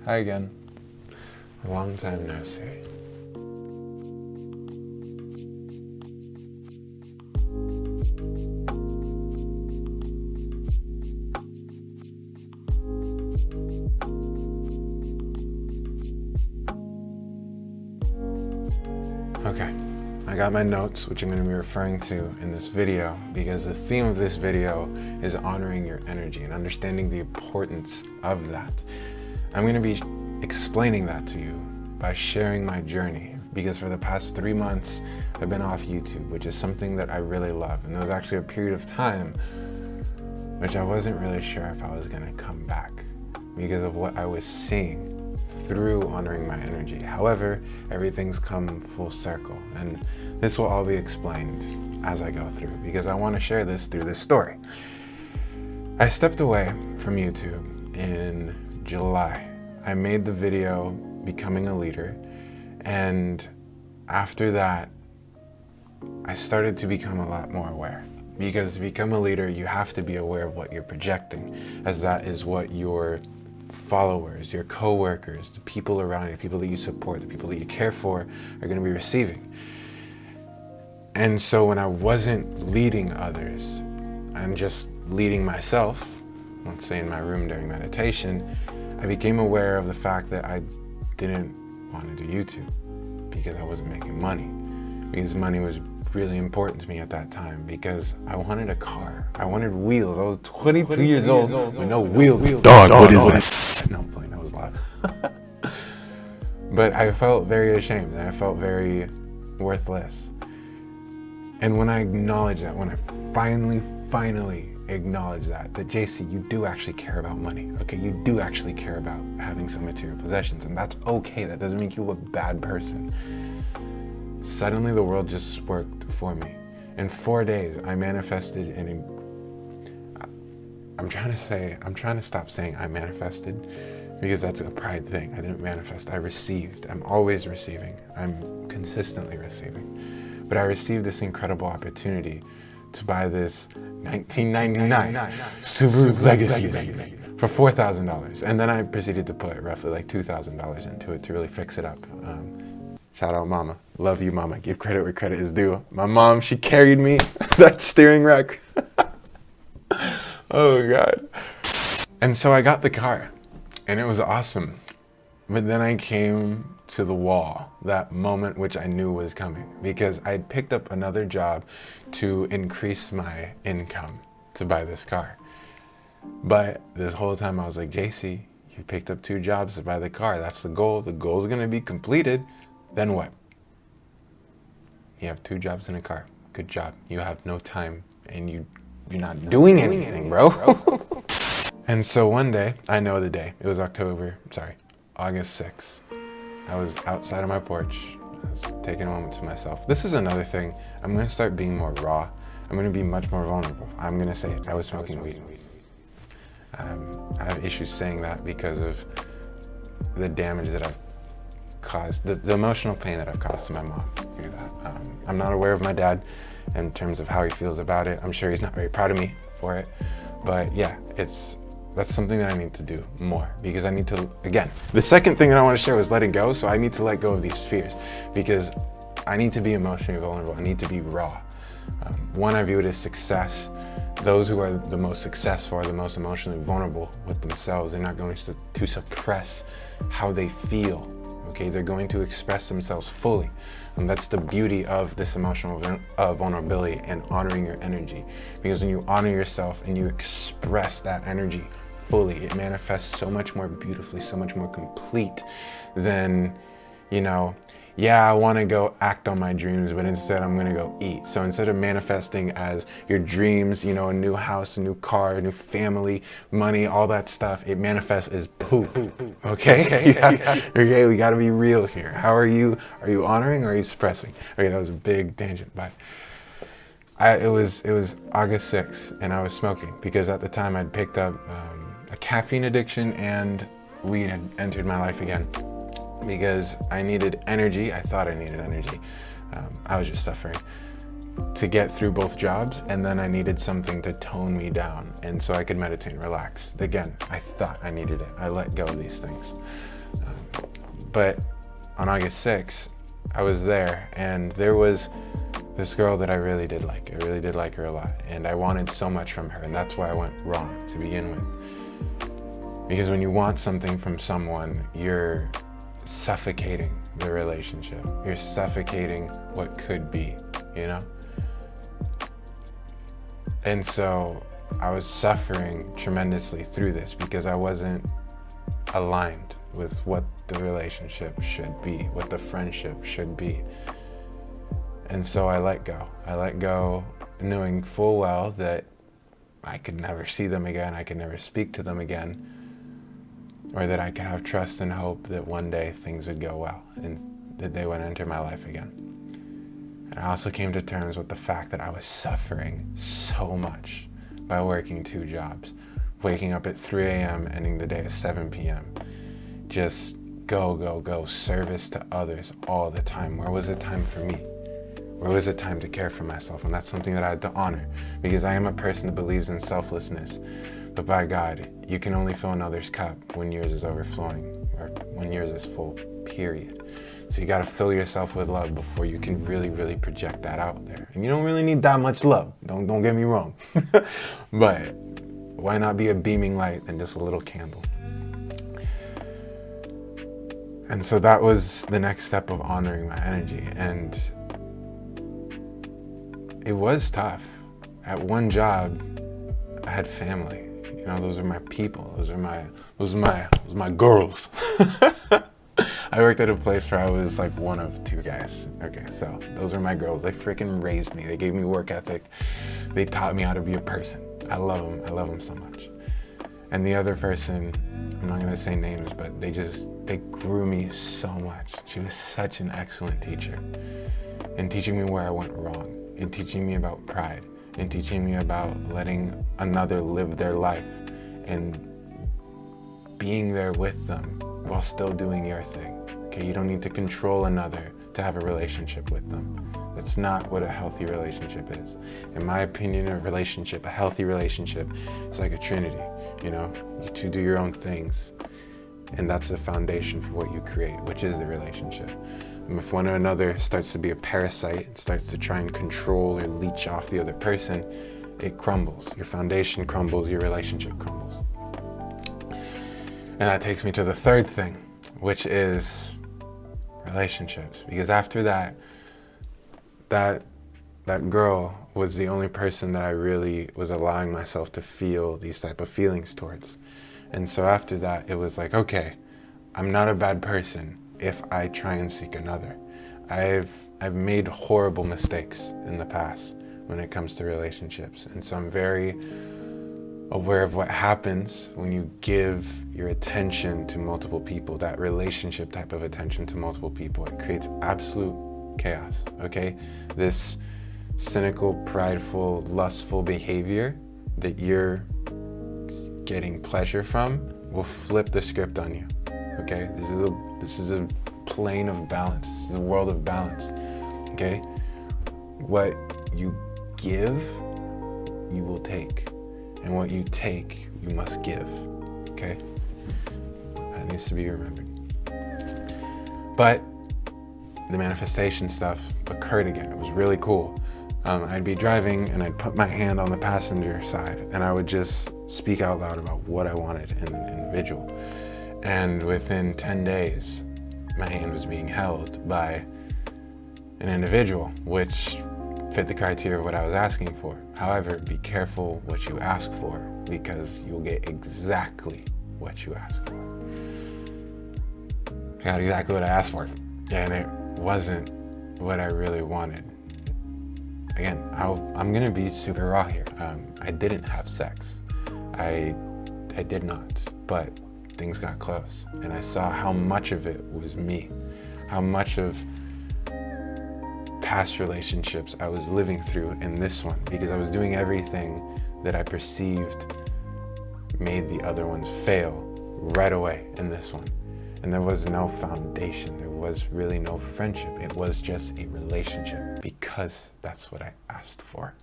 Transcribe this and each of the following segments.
Hi again. A long time no see. Okay, I got my notes, which I'm going to be referring to in this video, because the theme of this video is honoring your energy and understanding the importance of that. I'm going to be explaining that to you by sharing my journey, because for the past 3 months, I've been off YouTube, which is something that I really love. And there was actually a period of time which I wasn't really sure if I was going to come back because of what I was seeing through honoring my energy. However, everything's come full circle, and this will all be explained as I go through, because I want to share this through this story. I stepped away from YouTube in July. I made the video Becoming a Leader, and after that, I started to become a lot more aware. Because to become a leader, you have to be aware of what you're projecting, as that is what your followers, your co-workers, the people around you, the people that you support, the people that you care for are going to be receiving. And so when I wasn't leading others and just leading myself, let's say in my room during meditation, I became aware of the fact that I didn't want to do YouTube because I wasn't making money. Because money was really important to me at that time, because I wanted a car. I wanted wheels. I was 22 years old with no wheels. Dog, what is that? No, plane, that was loud. But I felt very ashamed, and I felt very worthless. And when I acknowledged that, when I finally acknowledged that JC, you do actually care about money, okay? You do actually care about having some material possessions, and that's okay. That doesn't make you a bad person. Suddenly the world just worked for me. In 4 days, I manifested I'm trying to stop saying I manifested, because that's a pride thing. I didn't manifest, I received. I'm always receiving. I'm consistently receiving. But I received this incredible opportunity to buy this 1999 Subaru Legacy for $4,000. And then I proceeded to put roughly like $2,000 into it to really fix it up. Shout out mama. Love you, mama. Give credit where credit is due. My mom, she carried me that steering rack. Oh God. And so I got the car and it was awesome. But then I came to the wall, that moment which I knew was coming, because I'd picked up another job to increase my income to buy this car. But this whole time I was like, JC, you picked up 2 jobs to buy the car. That's the goal. The goal is going to be completed. Then what? You have 2 jobs and a car. Good job. You have no time and you're not doing anything, bro. And so one day, I know the day. It was August 6th. I was outside on my porch. I was taking a moment to myself. This is another thing. I'm going to start being more raw. I'm going to be much more vulnerable. I'm going to say it. I was smoking weed. I have issues saying that because of the damage that I've caused, the emotional pain that I've caused to my mom through that. I'm not aware of my dad in terms of how he feels about it. I'm sure he's not very proud of me for it. But yeah, that's something that I need to do more, because I need to, again, the second thing that I want to share was letting go. So I need to let go of these fears, because I need to be emotionally vulnerable. I need to be raw. One, I view it as success. Those who are the most successful are the most emotionally vulnerable with themselves. They're not going to suppress how they feel. Okay, they're going to express themselves fully. And that's the beauty of this emotional vulnerability and honoring your energy. Because when you honor yourself and you express that energy fully, it manifests so much more beautifully, so much more complete than, yeah, I want to go act on my dreams, but instead I'm going to go eat. So instead of manifesting as your dreams, a new house, a new car, a new family, money, all that stuff, it manifests as poop. Okay? Okay, we got to be real here. How are you? Are you honoring or are you suppressing? Okay, that was a big tangent, but it was August 6th and I was smoking, because at the time I'd picked up a caffeine addiction and weed had entered my life again. Because I needed energy. I thought I needed energy. I was just suffering to get through both jobs, and then I needed something to tone me down, and so I could meditate and relax. Again, I thought I needed it. I let go of these things. But on August 6th, I was there, and there was this girl that I really did like. I really did like her a lot, and I wanted so much from her, and that's why I went wrong to begin with. Because when you want something from someone, you're suffocating the relationship. You're suffocating what could be, you know? And so I was suffering tremendously through this because I wasn't aligned with what the relationship should be, what the friendship should be. And so I let go. I let go knowing full well that I could never see them again, I could never speak to them again, or that I could have trust and hope that one day things would go well and that they would enter my life again. And I also came to terms with the fact that I was suffering so much by working 2 jobs, waking up at 3 a.m., ending the day at 7 p.m., just go, service to others all the time. Where was the time for me? Where was the time to care for myself? And that's something that I had to honor, because I am a person that believes in selflessness. But by God, you can only fill another's cup when yours is overflowing, or when yours is full, period. So you gotta fill yourself with love before you can really project that out there. And you don't really need that much love, don't get me wrong. But why not be a beaming light and just a little candle? And so that was the next step of honoring my energy. And it was tough. At one job, I had family. You know, those are my people. Those are my girls. I worked at a place where I was like one of 2 guys. Okay, so those are my girls. They freaking raised me. They gave me work ethic. They taught me how to be a person. I love them. I love them so much. And the other person, I'm not gonna say names, but they grew me so much. She was such an excellent teacher in teaching me where I went wrong, in teaching me about pride, in teaching me about letting another live their life and being there with them while still doing your thing. Okay, you don't need to control another to have a relationship with them. That's not what a healthy relationship is. In my opinion, a healthy relationship is like a trinity. You know, you 2 do your own things, and that's the foundation for what you create, which is the relationship. And if one or another starts to be a parasite, starts to try and control or leech off the other person, it crumbles. Your foundation crumbles, your relationship crumbles. And that takes me to the 3rd thing, which is relationships. Because after that girl was the only person that I really was allowing myself to feel these type of feelings towards. And so after that, it was like, okay, I'm not a bad person if I try and seek another. I've made horrible mistakes in the past when it comes to relationships. And so I'm very aware of what happens when you give your attention to multiple people, that relationship type of attention to multiple people. It creates absolute chaos, okay? This cynical, prideful, lustful behavior that you're getting pleasure from will flip the script on you, okay? This is a plane of balance. This is a world of balance, okay? What you give, you will take. And what you take, you must give, okay? That needs to be remembered. But the manifestation stuff occurred again. It was really cool. I'd be driving and I'd put my hand on the passenger side and I would just speak out loud about what I wanted in an individual. And within 10 days, my hand was being held by an individual, which fit the criteria of what I was asking for. However, be careful what you ask for, because you'll get exactly what you ask for. I got exactly what I asked for, and it wasn't what I really wanted. Again, I'm gonna be super raw here. I didn't have sex. I did not, but things got close, and I saw how much of it was me, how much of past relationships I was living through in this one, because I was doing everything that I perceived made the other ones fail right away in this one. And there was no foundation. There was really no friendship. It was just a relationship, because that's what I asked for.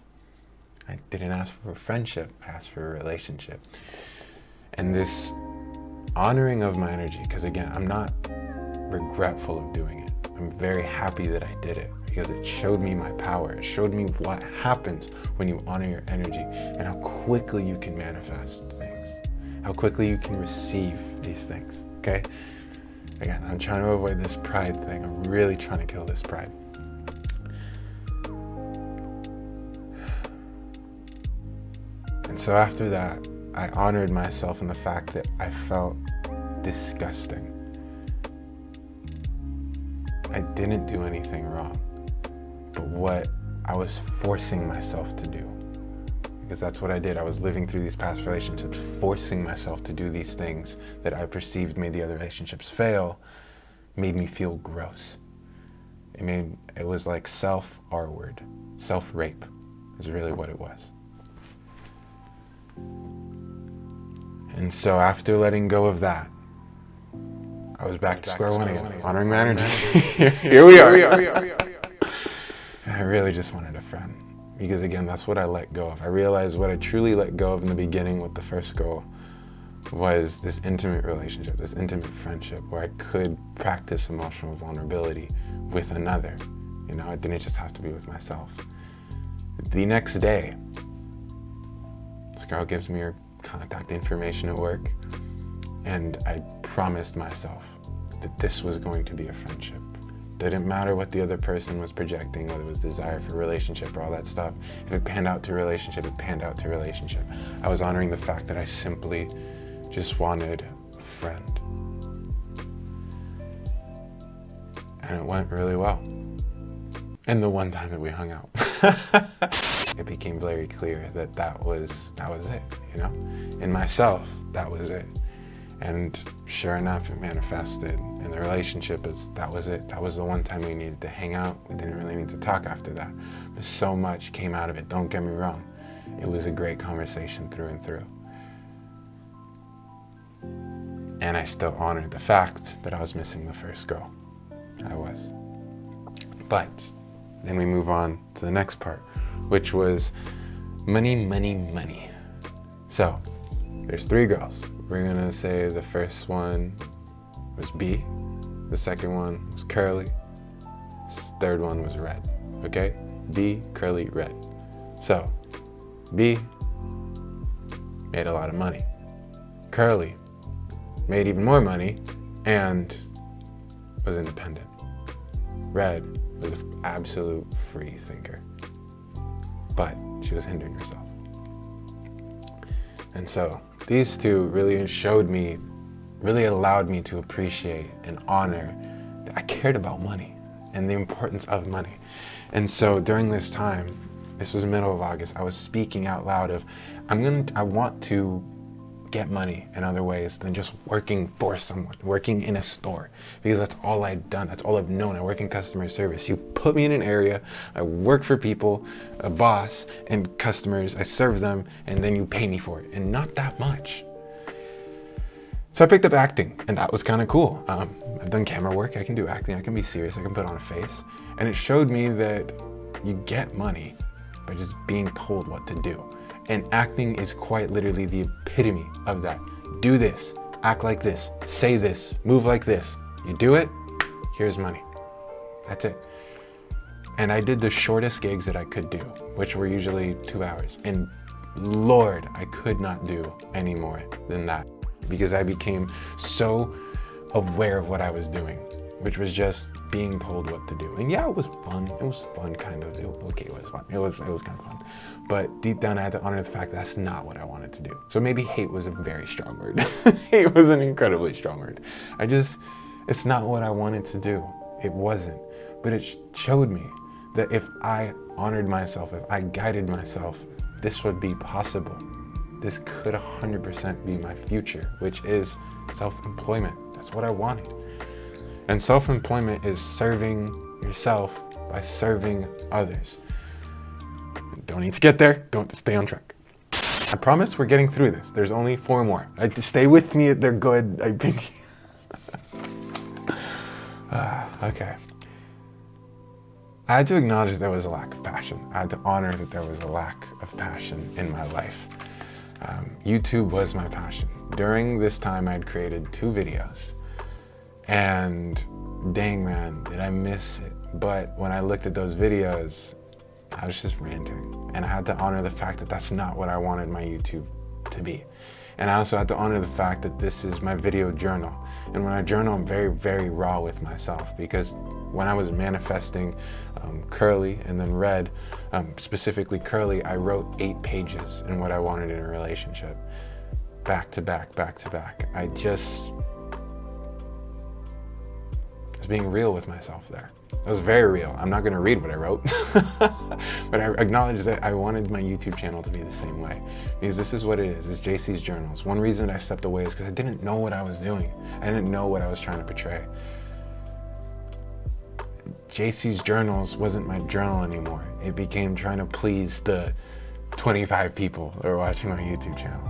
I didn't ask for a friendship, I asked for a relationship. And this honoring of my energy, because again, I'm not regretful of doing it. I'm very happy that I did it because it showed me my power. It showed me what happens when you honor your energy and how quickly you can manifest things, how quickly you can receive these things, okay? Again, I'm trying to avoid this pride thing. I'm really trying to kill this pride. And so after that, I honored myself in the fact that I felt disgusting. I didn't do anything wrong, but what I was forcing myself to do, because that's what I did. I was living through these past relationships, forcing myself to do these things that I perceived made the other relationships fail, made me feel gross. It was like self-R word, self-rape is really what it was. And so after letting go of that, I was back to square one again, honoring my energy. Here we are. And I really just wanted a friend. Because again, that's what I let go of. I realized what I truly let go of in the beginning with the first girl was this intimate relationship, this intimate friendship where I could practice emotional vulnerability with another. You know, it didn't just have to be with myself. The next day, this girl gives me her contact information at work, and I promised myself that this was going to be a friendship. Didn't matter what the other person was projecting, whether it was desire for a relationship or all that stuff. If it panned out to a relationship, it panned out to a relationship. I was honoring the fact that I simply just wanted a friend. And it went really well. And the one time that we hung out, it became very clear that that was it, you know? In myself, that was it. And sure enough, it manifested in the relationship. That was it. That was the one time we needed to hang out. We didn't really need to talk after that. But so much came out of it. Don't get me wrong. It was a great conversation through and through. And I still honored the fact that I was missing the first girl. I was. But then we move on to the next part, which was money, money, money. So there's 3 girls. We're gonna say the first one was B, the second one was Curly, third one was Red, okay? B, Curly, Red. So, B made a lot of money. Curly made even more money and was independent. Red was an absolute free thinker, but she was hindering herself. And so these two really showed me, really allowed me to appreciate and honor that I cared about money and the importance of money. And so during this time, this was the middle of August, I was speaking out loud of, I want to get money in other ways than just working for someone, working in a store, because that's all I'd done, that's all I've known. I work in customer service. You put me in an area, I work for people, a boss, and customers, I serve them, and then you pay me for it, and not that much. So I picked up acting, and that was kind of cool. I've done camera work, I can do acting, I can be serious, I can put on a face, and it showed me that you get money by just being told what to do. And acting is quite literally the epitome of that. Do this, act like this, say this, move like this. You do it, here's money. That's it. And I did the shortest gigs that I could do, which were usually 2 hours. And Lord, I could not do any more than that because I became so aware of what I was doing, which was just being told what to do. And yeah, it was fun. It was fun, kind of. It was fun. It was kind of fun. But deep down, I had to honor the fact that that's not what I wanted to do. So maybe hate was a very strong word. Hate was an incredibly strong word. It's not what I wanted to do. It wasn't. But it showed me that if I honored myself, if I guided myself, this would be possible. This could 100% be my future, which is self-employment. That's what I wanted. And self-employment is serving yourself by serving others. Don't need to get there, don't stay on track. I promise we're getting through this. There's only 4 more. Stay with me, they're good. I think. Okay. I had to acknowledge there was a lack of passion. I had to honor that there was a lack of passion in my life. YouTube was my passion. During this time, I'd created 2 videos. And dang man, did I miss it. But when I looked at those videos, I was just ranting. And I had to honor the fact that that's not what I wanted my YouTube to be. And I also had to honor the fact that this is my video journal. And when I journal, I'm very, very raw with myself, because when I was manifesting Curly and then Red, specifically Curly, I wrote 8 pages in what I wanted in a relationship. Back to back, back to back. I was being real with myself there. It was very real. I'm not gonna read what I wrote, but I acknowledge that I wanted my YouTube channel to be the same way, because this is what it is. It's JC's Journals. One reason I stepped away is because I didn't know what I was doing. I didn't know what I was trying to portray. JC's Journals wasn't my journal anymore. It became trying to please the 25 people that were watching my YouTube channel.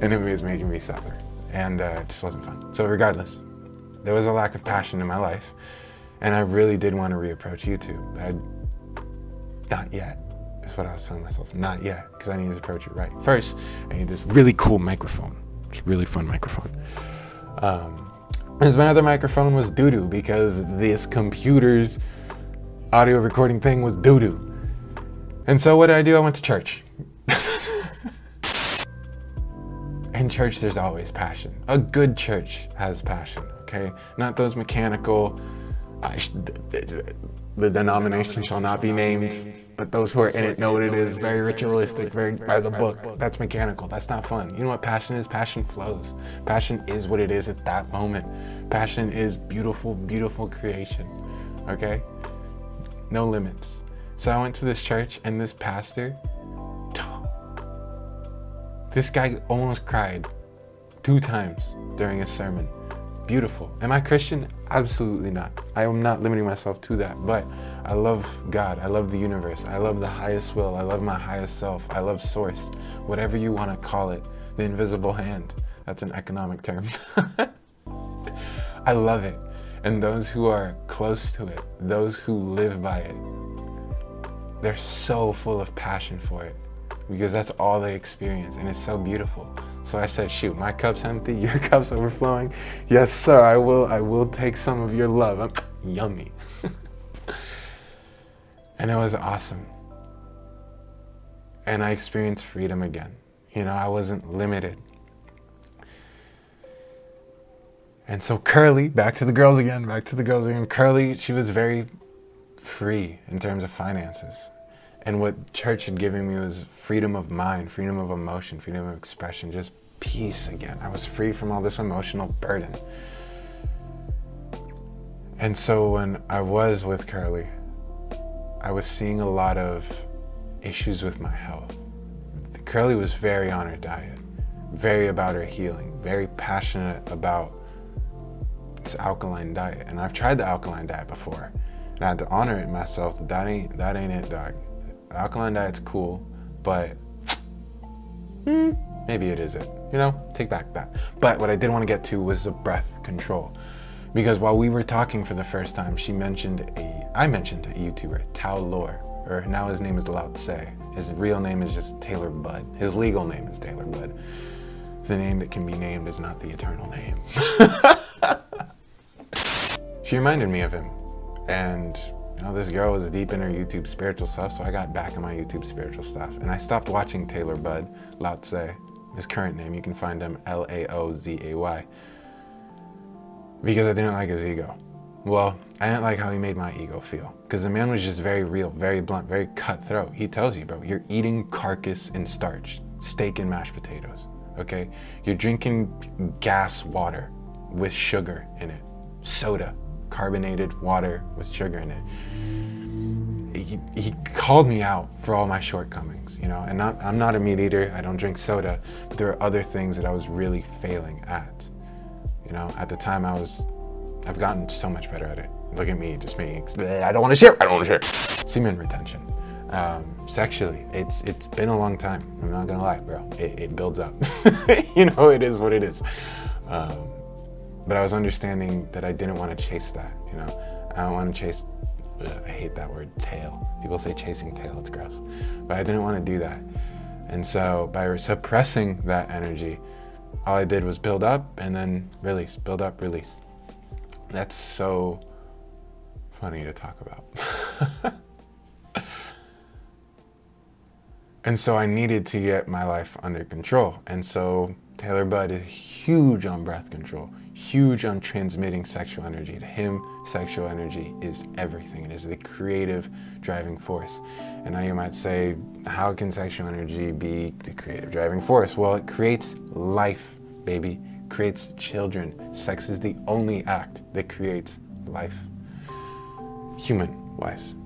And it was making me suffer. And it just wasn't fun. So regardless, there was a lack of passion in my life, and I really did want to reapproach YouTube. Not yet, is what I was telling myself. Not yet, because I need to approach it right. First, I need this really cool microphone. It's a really fun microphone. Because my other microphone was doo-doo, because this computer's audio recording thing was doo-doo. And so what did I do? I went to church. In church, there's always passion. A good church has passion, okay? Not those mechanical, the denomination shall not be named, but those who are in it know what it is. Very ritualistic, very by the book. That's mechanical. That's not fun. You know what passion is? Passion flows. Passion is what it is at that moment. Passion is beautiful, beautiful creation, okay? No limits. So I went to this church, and this pastor, this guy almost cried 2 times during a sermon. Beautiful. Am I Christian? Absolutely not. I am not limiting myself to that, but I love God. I love the universe. I love the highest will. I love my highest self. I love source. Whatever you want to call it. The invisible hand. That's an economic term. I love it. And those who are close to it, those who live by it, they're so full of passion for it, because that's all they experience, and it's so beautiful. So I said, shoot, my cup's empty, your cup's overflowing. Yes, sir, I will take some of your love. Yummy. And it was awesome. And I experienced freedom again. You know, I wasn't limited. And so Curly, back to the girls again. Curly, she was very free in terms of finances. And what church had given me was freedom of mind, freedom of emotion, freedom of expression, just peace again. I was free from all this emotional burden. And so when I was with Curly, I was seeing a lot of issues with my health. Curly was very on her diet, very about her healing, very passionate about this alkaline diet. And I've tried the alkaline diet before, and I had to honor it in myself that ain't it, dog. The alkaline diet's cool, but maybe it isn't. You know, take back that. But what I did want to get to was the breath control. Because while we were talking for the first time, I mentioned a YouTuber, Tao Lore, or now his name is Lao Tse. His real name is just Taylor Budd. His legal name is Taylor Budd. The name that can be named is not the eternal name. She reminded me of him. And you know, this girl was deep in her YouTube spiritual stuff, so I got back in my YouTube spiritual stuff. And I stopped watching Taylor Budd, Lao Tse, his current name. You can find him Laozay. Because I didn't like his ego. Well, I didn't like how he made my ego feel. Because the man was just very real, very blunt, very cutthroat. He tells you, bro, you're eating carcass and starch, steak and mashed potatoes, okay? You're drinking gas water with sugar in it, soda. Carbonated water with sugar in it. He called me out for all my shortcomings, you know, and I'm not a meat eater, I don't drink soda, but there are other things that I was really failing at. You know, at the time I've gotten so much better at it. Look at me, just me, I don't want to share. Semen retention. Sexually, it's been a long time, I'm not gonna lie, bro. It builds up. You know, it is what it is. But I was understanding that I didn't want to chase that, you know? I don't want to chase, I hate that word, tail. People say chasing tail, it's gross. But I didn't want to do that. And so by suppressing that energy, all I did was build up and then release, build up, release. That's so funny to talk about. And so I needed to get my life under control. And so Taylor Budd is huge on breath control, huge on transmitting sexual energy. To him, sexual energy is everything. It is the creative driving force. And now you might say, how can sexual energy be the creative driving force? Well, it creates life, baby. It creates children. Sex is the only act that creates life. Human-wise,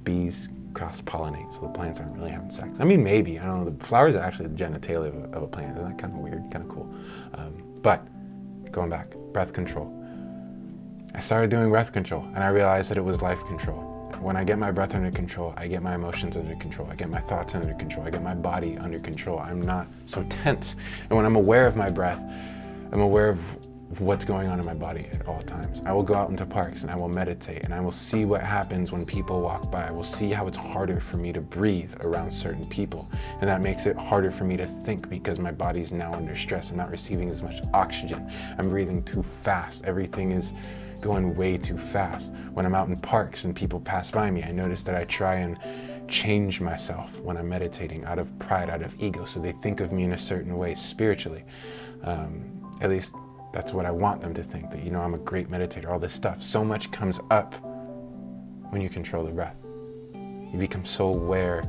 bees cross-pollinate, so the plants aren't really having sex. I mean, maybe, I don't know, the flowers are actually the genitalia of a plant. Isn't that kind of weird, kind of cool? But going back, breath control. I started doing breath control and I realized that it was life control. When I get my breath under control, I get my emotions under control, I get my thoughts under control, I get my body under control. I'm not so tense. And when I'm aware of my breath, I'm aware of what's going on in my body at all times. I will go out into parks and I will meditate and I will see what happens when people walk by. I will see how it's harder for me to breathe around certain people. And that makes it harder for me to think because my body's now under stress. I'm not receiving as much oxygen. I'm breathing too fast. Everything is going way too fast. When I'm out in parks and people pass by me, I notice that I try and change myself when I'm meditating out of pride, out of ego, so they think of me in a certain way spiritually. At least that's what I want them to think, that, I'm a great meditator, all this stuff. So much comes up when you control the breath. You become so aware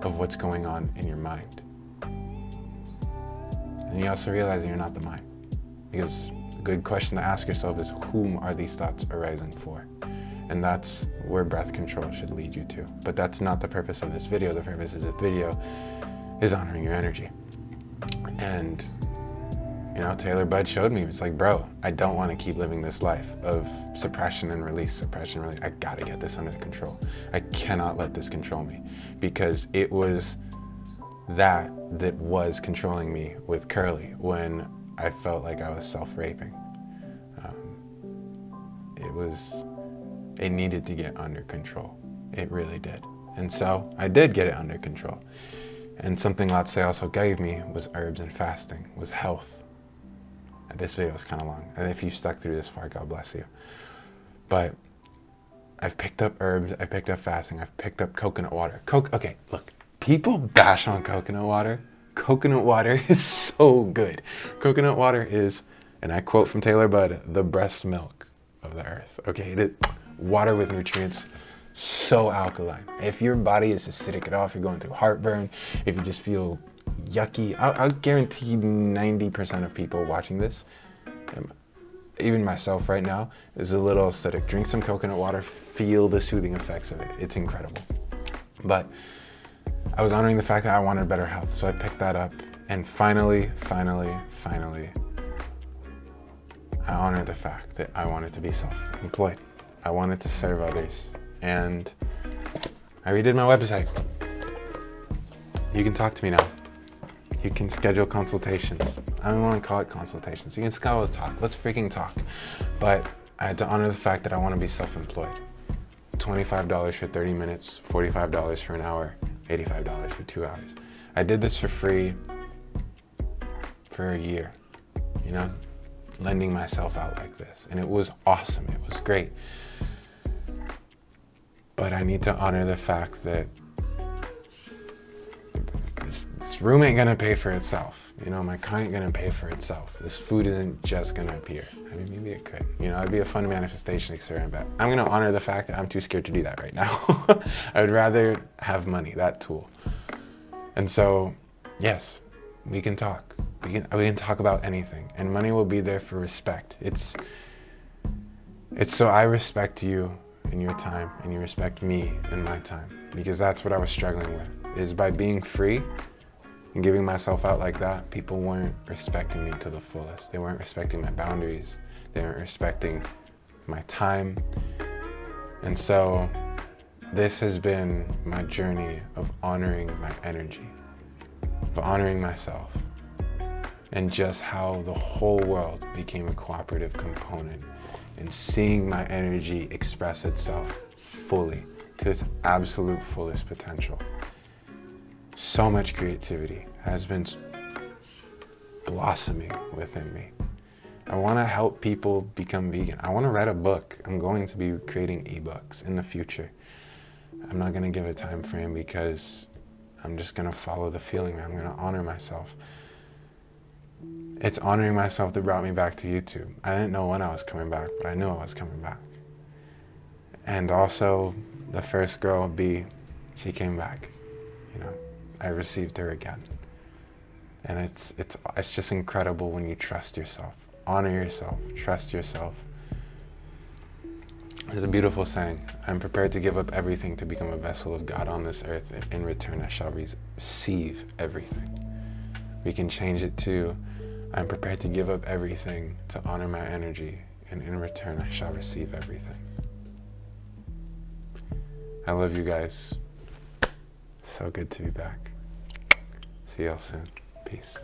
of what's going on in your mind. And you also realize that you're not the mind. Because a good question to ask yourself is, whom are these thoughts arising for? And that's where breath control should lead you to. But that's not the purpose of this video. The purpose of this video is honoring your energy. And Taylor Budd showed me, it's like, bro, I don't want to keep living this life of suppression and release, suppression and release. I gotta get this under control. I cannot let this control me, because it was that was controlling me with Curly when I felt like I was self-raping. It needed to get under control. It really did. And so I did get it under control. And something Latse also gave me was herbs and fasting, was health. This video is kind of long, and if you stuck through this far, God bless you. But I've picked up herbs, I picked up fasting, I've picked up coconut water. Okay, look, people bash on coconut water. Coconut water is so good. Coconut water is, and I quote from Taylor Budd, the breast milk of the earth. Okay, it is water with nutrients, so alkaline. If your body is acidic at all, if you're going through heartburn, if you just feel yucky, I'll guarantee 90% of people watching this, even myself right now, is a little acidic. Drink some coconut water, feel the soothing effects of it. It's incredible. But I was honoring the fact that I wanted better health, so I picked that up, and finally, I honored the fact that I wanted to be self-employed. I wanted to serve others, and I redid my website. You can talk to me now. You can schedule consultations. I don't want to call it consultations. You can schedule a talk. Let's freaking talk. But I had to honor the fact that I want to be self-employed. $25 for 30 minutes, $45 for an hour, $85 for 2 hours. I did this for free for a year, lending myself out like this. And it was awesome. It was great. But I need to honor the fact that this room ain't gonna pay for itself. My car ain't gonna pay for itself. This food isn't just gonna appear. I mean, maybe it could. It'd be a fun manifestation experiment, but I'm gonna honor the fact that I'm too scared to do that right now. I would rather have money, that tool. And so, yes, we can talk. We can talk about anything, and money will be there for respect. It's so I respect you in your time, and you respect me in my time, because that's what I was struggling with, is by being free and giving myself out like that, people weren't respecting me to the fullest. They weren't respecting my boundaries. They weren't respecting my time. And so this has been my journey of honoring my energy, of honoring myself, and just how the whole world became a cooperative component in seeing my energy express itself fully to its absolute fullest potential. So much creativity has been blossoming within me. I want to help people become vegan. I want to write a book. I'm going to be creating ebooks in the future. I'm not going to give a time frame because I'm just going to follow the feeling. I'm going to honor myself. It's honoring myself that brought me back to YouTube. I didn't know when I was coming back, but I knew I was coming back. And also, the first girl, B, she came back. You know, I received her again. And it's just incredible when you trust yourself. Honor yourself. Trust yourself. There's a beautiful saying. I'm prepared to give up everything to become a vessel of God on this earth. In return, I shall receive everything. We can change it to, I'm prepared to give up everything to honor my energy. And in return, I shall receive everything. I love you guys. So good to be back. See y'all soon. Peace.